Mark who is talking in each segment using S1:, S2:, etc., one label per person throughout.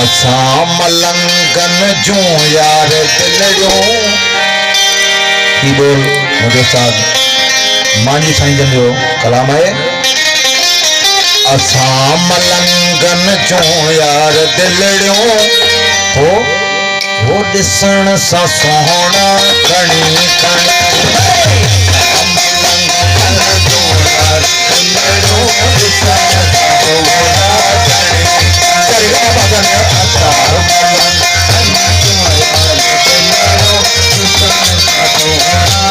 S1: असा मलंगन जो यार दिलड़ो ही बोल मुझे साथ मांझी साईं जन जो कलाम है। असा मलंगन जो यार दिलड़ो हो दिसण सा सोहना खणी खणी मलंगन जो यार दिलड़ो दिसण सा सोहना खणी करेगा बदन असा मलंगन जो यार दिलड़ो दिसण सा सोहना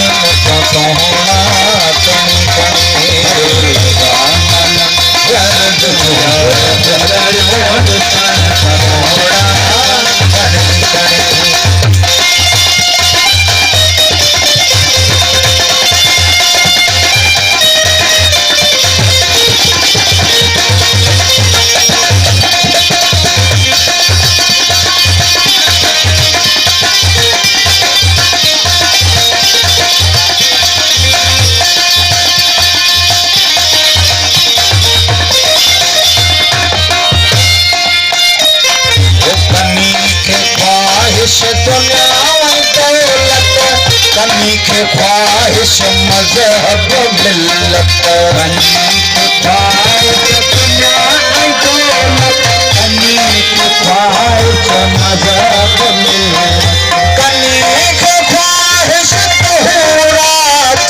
S2: Thank you.
S1: के ख्वाहिश मजहब मिल्लत
S2: बनी के ख्वाहिश दुनिया की दौलत बनी के ख्वाहिश मजहब मिल्लत
S1: कनी के ख्वाहिश तोहरा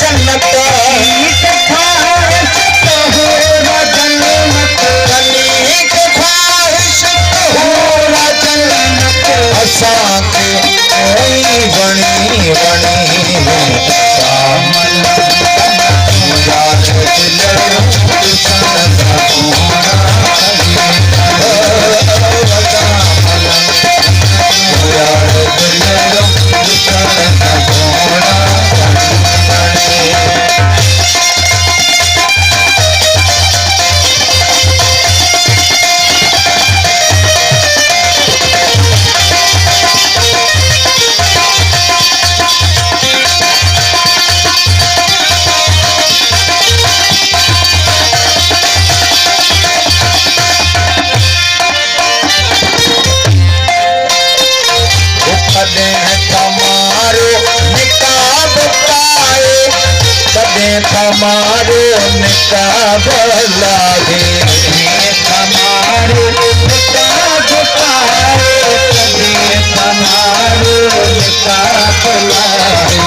S1: जन्नत
S2: कनी के ख्वाहिश तोहरा जन्नत
S1: कनी के ख्वाहिश तोहरा जन्नत असां के कोई बणी बणी में सामन याद दिल दुश्मन दा कोना याद दिल दुश्मन दा कोना हमारो निकाब लागे
S2: हमारो निकाब पाए कभी हमारो निकाब लाए